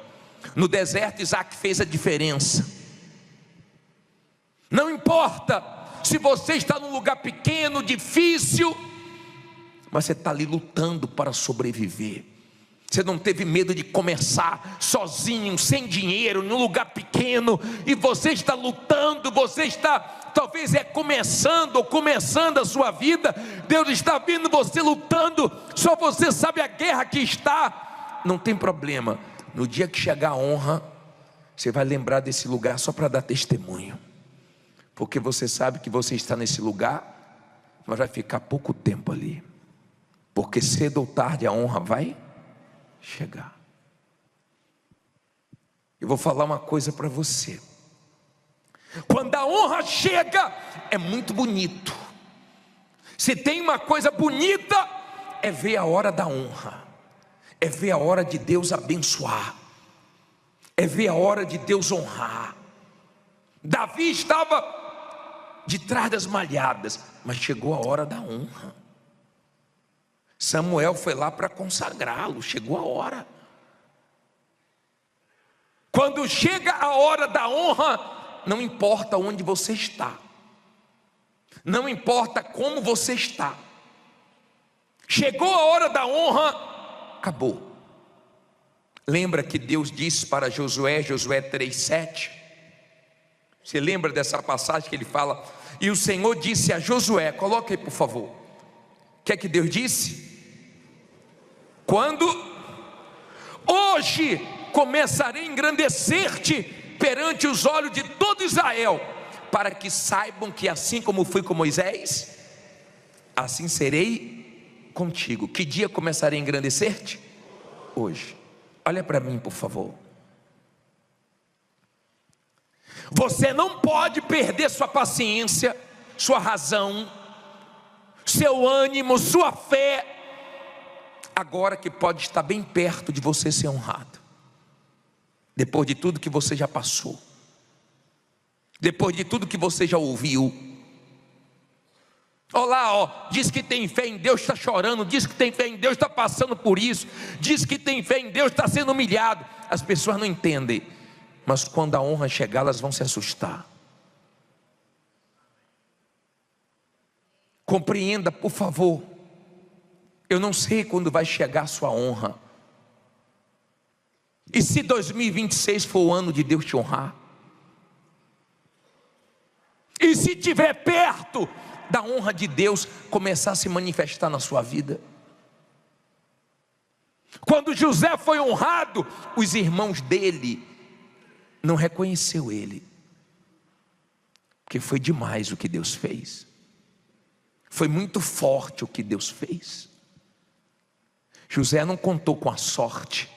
S1: No deserto Isaac fez a diferença. Não importa se você está num lugar pequeno, difícil, mas você está ali lutando para sobreviver. Você não teve medo de começar sozinho, sem dinheiro, num lugar pequeno, e você está lutando, você está, talvez recomeçando ou começando a sua vida, Deus está vendo você lutando, só você sabe a guerra que está. Não tem problema, no dia que chegar a honra, você vai lembrar desse lugar só para dar testemunho, porque você sabe que você está nesse lugar, mas vai ficar pouco tempo ali, porque cedo ou tarde a honra vai chegar. Eu vou falar uma coisa para você: quando a honra chega, é muito bonito. Se tem uma coisa bonita, é ver a hora da honra, é ver a hora de Deus abençoar, é ver a hora de Deus honrar. Davi estava de trás das malhadas, mas chegou a hora da honra. Samuel foi lá para consagrá-lo, chegou a hora. Quando chega a hora da honra, não importa onde você está, não importa como você está, chegou a hora da honra, acabou. Lembra que Deus disse para Josué, Josué 3:7, você lembra dessa passagem que ele fala? E o Senhor disse a Josué, coloca aí por favor, o que é que Deus disse? Quando? Hoje começarei a engrandecer-te perante os olhos de todo Israel, para que saibam que assim como fui com Moisés, assim serei contigo. Que dia começarei a engrandecer-te? Hoje. Olha para mim por favor. Você não pode perder sua paciência, sua razão, seu ânimo, sua fé, agora que pode estar bem perto de você ser honrado. Depois de tudo que você já passou, depois de tudo que você já ouviu. Olá, diz que tem fé em Deus, está chorando. Diz que tem fé em Deus, está passando por isso. Diz que tem fé em Deus, está sendo humilhado. As pessoas não entendem, mas quando a honra chegar, elas vão se assustar. Compreenda, por favor. Eu não sei quando vai chegar a sua honra. E se 2026 for o ano de Deus te honrar? E se estiver perto da honra de Deus começar a se manifestar na sua vida? Quando José foi honrado, os irmãos dele não reconheceu ele, porque foi demais o que Deus fez. Foi muito forte o que Deus fez. José não contou com a sorte,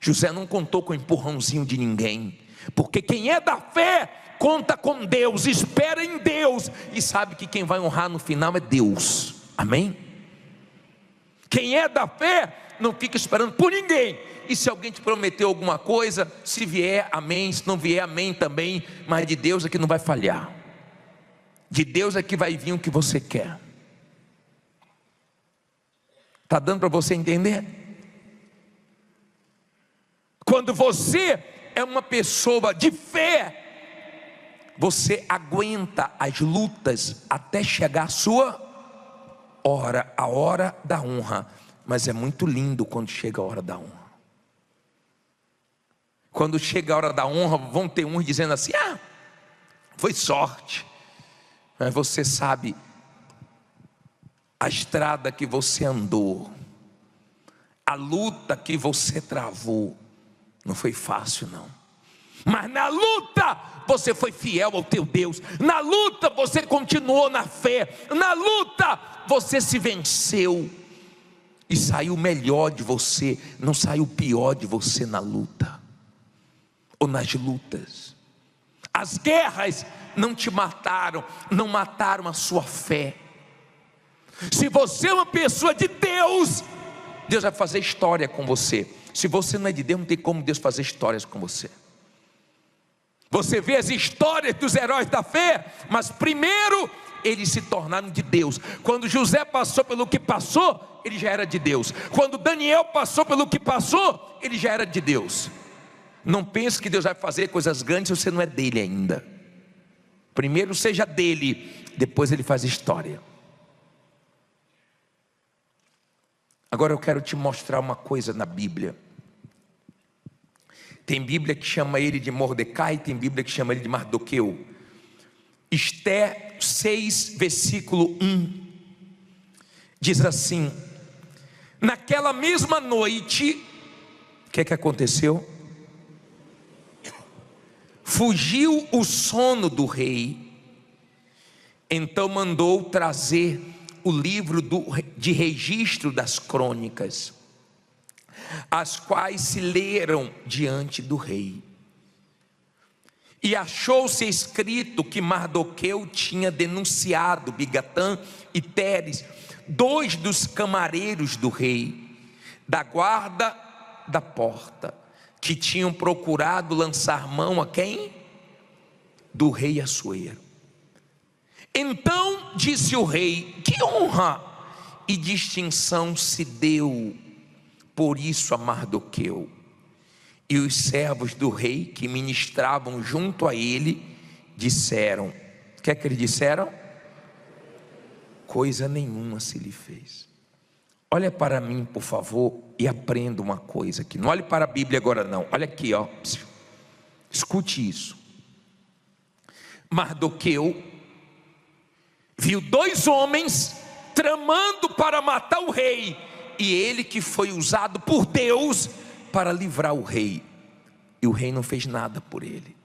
S1: José não contou com o empurrãozinho de ninguém, porque quem é da fé conta com Deus, espera em Deus e sabe que quem vai honrar no final é Deus. Amém? Quem é da fé não fica esperando por ninguém. E se alguém te prometeu alguma coisa, se vier, amém. Se não vier, amém também. Mas de Deus é que não vai falhar. De Deus é que vai vir o que você quer. Está dando para você entender? Quando você é uma pessoa de fé, você aguenta as lutas até chegar a sua hora, a hora da honra. Mas é muito lindo quando chega a hora da honra. Quando chega a hora da honra, vão ter uns dizendo assim: foi sorte. Mas você sabe, a estrada que você andou, a luta que você travou, não foi fácil não. Mas na luta você foi fiel ao teu Deus. Na luta você continuou na fé. Na luta você se venceu e saiu melhor de você. Não saiu pior de você na luta ou nas lutas. As guerras não te mataram, não mataram a sua fé. Se você é uma pessoa de Deus, Deus vai fazer história com você. Se você não é de Deus, não tem como Deus fazer histórias com você. Você vê as histórias dos heróis da fé, mas primeiro eles se tornaram de Deus. Quando José passou pelo que passou, ele já era de Deus. Quando Daniel passou pelo que passou, ele já era de Deus. Não pense que Deus vai fazer coisas grandes se você não é dele ainda. Primeiro seja dele, depois ele faz história. Agora eu quero te mostrar uma coisa na Bíblia. Tem Bíblia que chama ele de Mordecai, tem Bíblia que chama ele de Mardoqueu. Esther 6, versículo 1, diz assim: naquela mesma noite, o que aconteceu? Fugiu o sono do rei, então mandou trazer o livro de registro das crônicas, as quais se leram diante do rei. E achou-se escrito que Mardoqueu tinha denunciado Bigatã e Teres, 2 dos camareiros do rei, da guarda da porta, que tinham procurado lançar mão a quem? Do rei Assuero. Então disse o rei: que honra e distinção se deu por isso a Mardoqueu? E os servos do rei que ministravam junto a ele disseram: o que é que eles disseram? Coisa nenhuma se lhe fez. Olha para mim, por favor, e aprenda uma coisa aqui. Não olhe para a Bíblia agora não, olha aqui, ó. Escute isso. Mardoqueu viu 2 homens tramando para matar o rei, e ele que foi usado por Deus para livrar o rei, e o rei não fez nada por ele.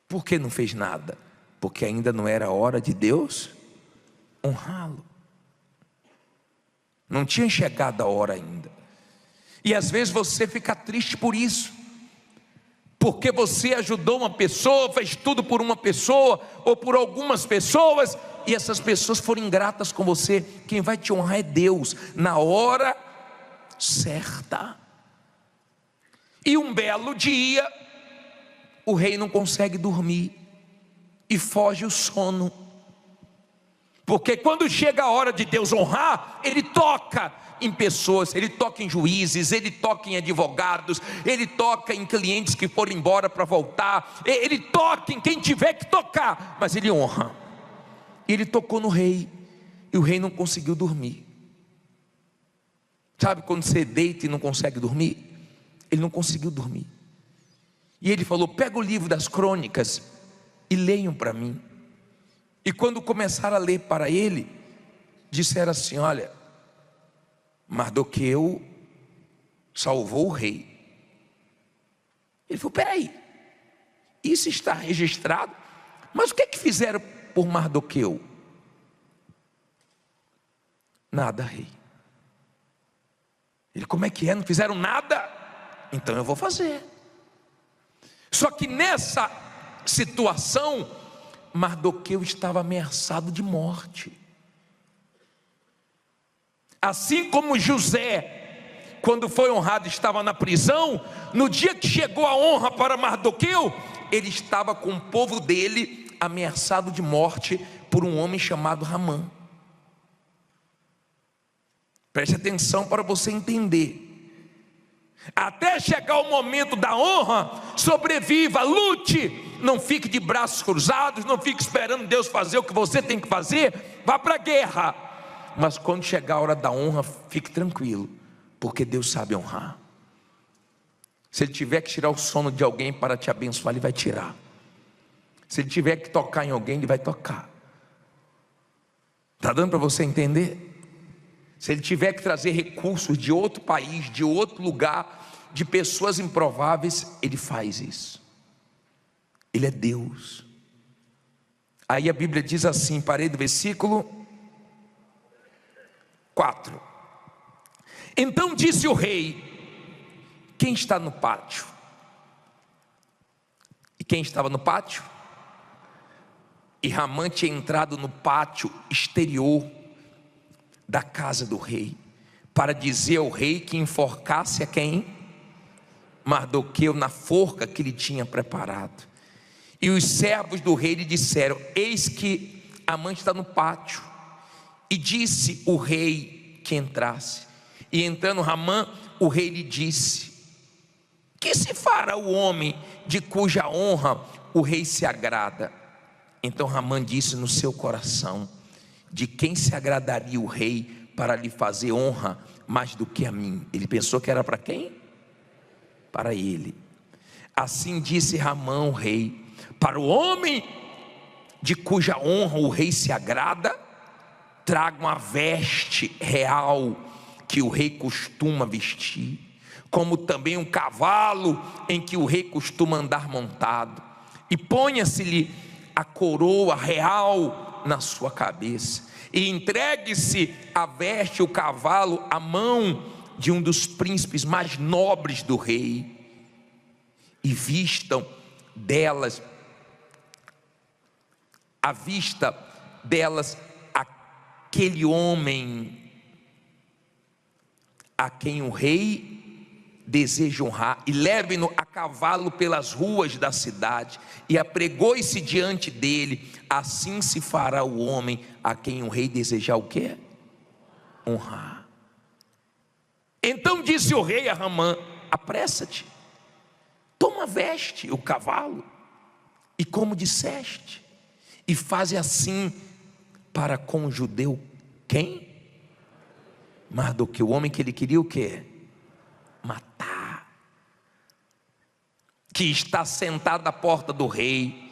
S1: Por que não fez nada? Porque ainda não era hora de Deus honrá-lo. Não tinha chegado a hora ainda. E às vezes você fica triste por isso, porque você ajudou uma pessoa, fez tudo por uma pessoa, ou por algumas pessoas, e essas pessoas foram ingratas com você. Quem vai te honrar é Deus, na hora certa. E um belo dia, o rei não consegue dormir, e foge o sono, porque quando chega a hora de Deus honrar, ele toca em pessoas, ele toca em juízes, ele toca em advogados, ele toca em clientes que foram embora para voltar, ele toca em quem tiver que tocar, mas ele honra. E ele tocou no rei, e o rei não conseguiu dormir. Sabe quando você deita e não consegue dormir? Ele não conseguiu dormir. E ele falou: pega o livro das crônicas e leiam para mim. E quando começaram a ler para ele, disseram assim: olha, Mardoqueu salvou o rei. Ele falou: peraí, isso está registrado, mas o que é que fizeram por Mardoqueu? Nada, rei. Ele: como é que é? Não fizeram nada? Então eu vou fazer. Só que nessa situação, Mardoqueu estava ameaçado de morte. Assim como José, quando foi honrado, estava na prisão, no dia que chegou a honra para Mardoqueu, ele estava com o povo dele ameaçado de morte por um homem chamado Ramã. Preste atenção para você entender. Até chegar o momento da honra, sobreviva, lute, não fique de braços cruzados, não fique esperando Deus fazer o que você tem que fazer, vá para a guerra. Mas quando chegar a hora da honra, fique tranquilo, porque Deus sabe honrar. Se Ele tiver que tirar o sono de alguém para te abençoar, Ele vai tirar. Se Ele tiver que tocar em alguém, Ele vai tocar. Está dando para você entender? Se Ele tiver que trazer recursos de outro país, de outro lugar, de pessoas improváveis, Ele faz isso. Ele é Deus. Aí a Bíblia diz assim, parei do versículo 4. Então disse o rei: quem está no pátio? E quem estava no pátio? E Ramã tinha entrado no pátio exterior da casa do rei, para dizer ao rei que enforcasse a quem? Mardoqueu na forca que ele tinha preparado. E os servos do rei lhe disseram: eis que Amã está no pátio. E disse o rei que entrasse. E entrando Ramã, o rei lhe disse: que se fará o homem de cuja honra o rei se agrada? Então Ramã disse no seu coração: de quem se agradaria o rei para lhe fazer honra mais do que a mim? Ele pensou que era para quem? Para ele. Assim disse Ramã ao rei: Para o homem de cuja honra o rei se agrada, tragam a veste real que o rei costuma vestir, como também um cavalo em que o rei costuma andar montado, e ponha-se-lhe a coroa real na sua cabeça, e entregue-se a veste e o cavalo à mão de um dos príncipes mais nobres do rei, e vistam delas, à vista delas, aquele homem a quem o rei deseja honrar, e leve-no a cavalo pelas ruas da cidade, e apregoe-se diante dele. Assim se fará o homem a quem o rei desejar o quê? Honrar. Então disse o rei a Ramã: apressa-te, toma a veste, o cavalo, e como disseste, e faze assim para com o judeu. Quem? Mardoqueu, o homem que ele queria o quê? Matar, que está sentado à porta do rei,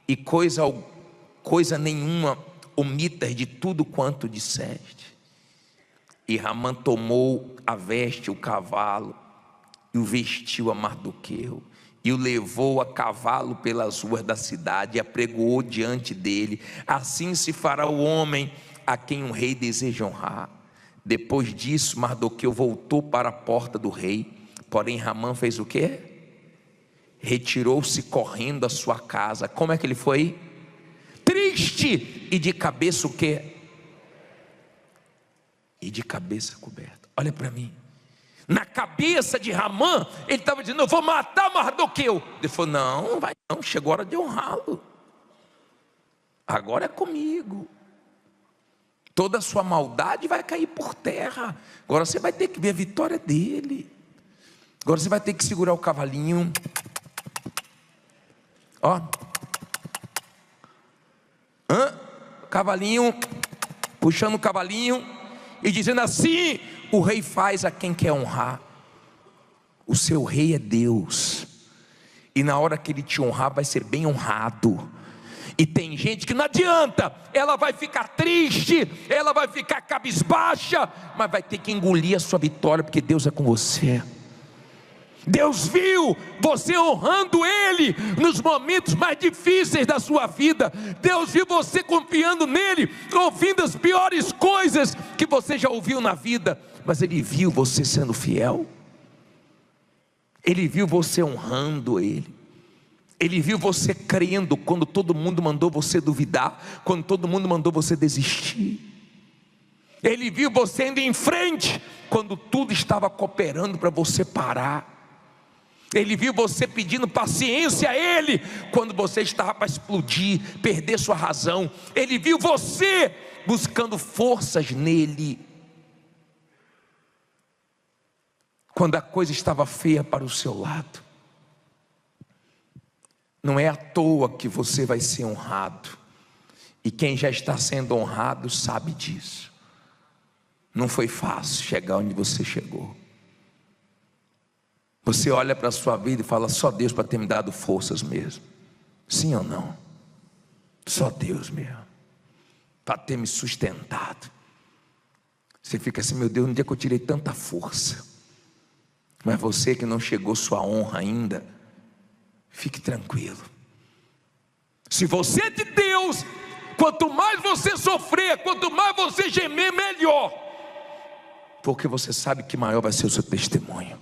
S1: e coisa nenhuma omitas de tudo quanto disseste. E Ramã tomou a veste, o cavalo, e o vestiu a Mardoqueu, e o levou a cavalo pelas ruas da cidade, e apregoou diante dele. Assim se fará o homem a quem o rei deseja honrar. Depois disso, Mardoqueu voltou para a porta do rei, porém Ramã fez o quê? Retirou-se correndo à sua casa. Como é que ele foi? Triste e de cabeça o quê? E de cabeça coberta. Olha para mim. Na cabeça de Ramã, ele estava dizendo: eu vou matar Mardoqueu. Ele falou: não, vai não, chegou a hora de honrá-lo. Agora é comigo. Toda a sua maldade vai cair por terra. Agora você vai ter que ver a vitória dele. Agora você vai ter que segurar o cavalinho. Ó. Cavalinho. Puxando o cavalinho. E dizendo assim: o rei faz a quem quer honrar. O seu rei é Deus. E na hora que ele te honrar, vai ser bem honrado. E tem gente que não adianta, ela vai ficar triste, ela vai ficar cabisbaixa, mas vai ter que engolir a sua vitória, porque Deus é com você. Deus viu você honrando Ele nos momentos mais difíceis da sua vida. Deus viu você confiando nele, ouvindo as piores coisas que você já ouviu na vida, mas Ele viu você sendo fiel. Ele viu você honrando Ele. Ele viu você crendo quando todo mundo mandou você duvidar, quando todo mundo mandou você desistir. Ele viu você indo em frente quando tudo estava cooperando para você parar. Ele viu você pedindo paciência a Ele quando você estava para explodir, perder sua razão. Ele viu você buscando forças nele quando a coisa estava feia para o seu lado. Não é à toa que você vai ser honrado. E quem já está sendo honrado sabe disso. Não foi fácil chegar onde você chegou. Você olha para a sua vida e fala: só Deus para ter me dado forças mesmo. Sim ou não? Só Deus mesmo para ter me sustentado. Você fica assim: meu Deus, onde é que eu tirei tanta força? Mas você que não chegou sua honra ainda, fique tranquilo. Se você é de Deus, quanto mais você sofrer, quanto mais você gemer, melhor. Porque você sabe que maior vai ser o seu testemunho.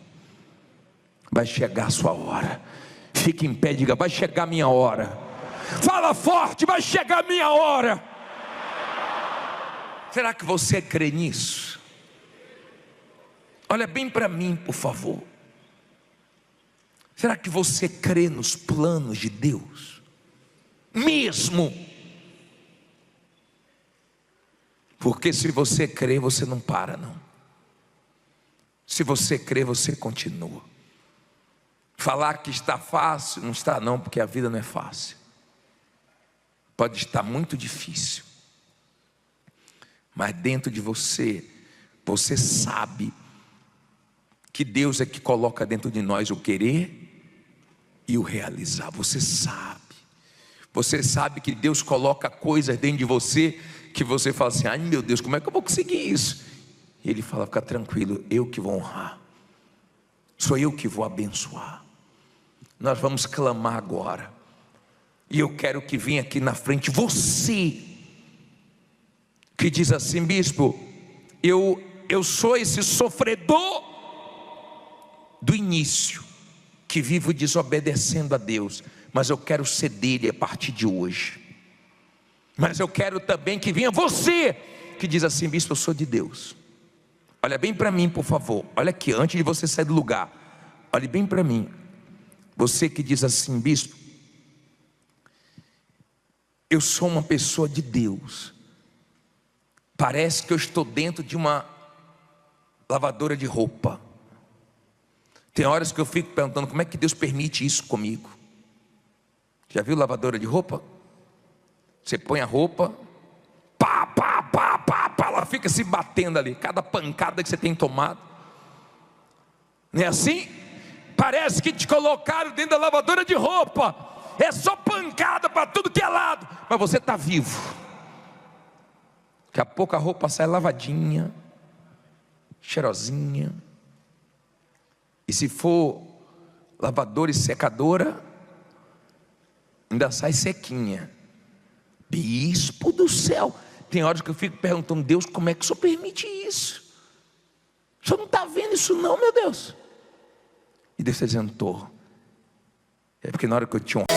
S1: Vai chegar a sua hora. Fique em pé e diga: vai chegar a minha hora. Fala forte: vai chegar a minha hora. Será que você crê nisso? Olha bem para mim, por favor. Será que você crê nos planos de Deus? Mesmo? Porque se você crê, você não para não. Se você crê, você continua. Falar que está fácil, não está não, porque a vida não é fácil. Pode estar muito difícil. Mas dentro de você, você sabe que Deus é que coloca dentro de nós o querer e o realizar. Você sabe. Você sabe que Deus coloca coisas dentro de você que você fala assim: ai meu Deus, como é que eu vou conseguir isso? E Ele fala: fica tranquilo, eu que vou honrar, sou eu que vou abençoar. Nós vamos clamar agora, e eu quero que venha aqui na frente você que diz assim: bispo, eu sou esse sofredor do início, que vivo desobedecendo a Deus, mas eu quero ser dele a partir de hoje. Mas eu quero também que venha você que diz assim: bispo, eu sou de Deus. Olha bem para mim, por favor. Olha aqui, antes de você sair do lugar, olhe bem para mim. Você que diz assim: bispo, eu sou uma pessoa de Deus. Parece que eu estou dentro de uma lavadora de roupa. Tem horas que eu fico perguntando: como é que Deus permite isso comigo? Já viu lavadora de roupa? Você põe a roupa, pá, pá, pá, pá, pá, ela fica se batendo ali, cada pancada que você tem tomado. Não é assim? Parece que te colocaram dentro da lavadora de roupa, é só pancada para tudo que é lado, mas você está vivo. Daqui a pouco a roupa sai lavadinha, cheirosinha. E se for lavadora e secadora, ainda sai sequinha. Bispo do céu, tem horas que eu fico perguntando: Deus, como é que o Senhor permite isso? O Senhor não está vendo isso não, meu Deus? E Deus está dizendo: tô. É porque na hora que eu te honro,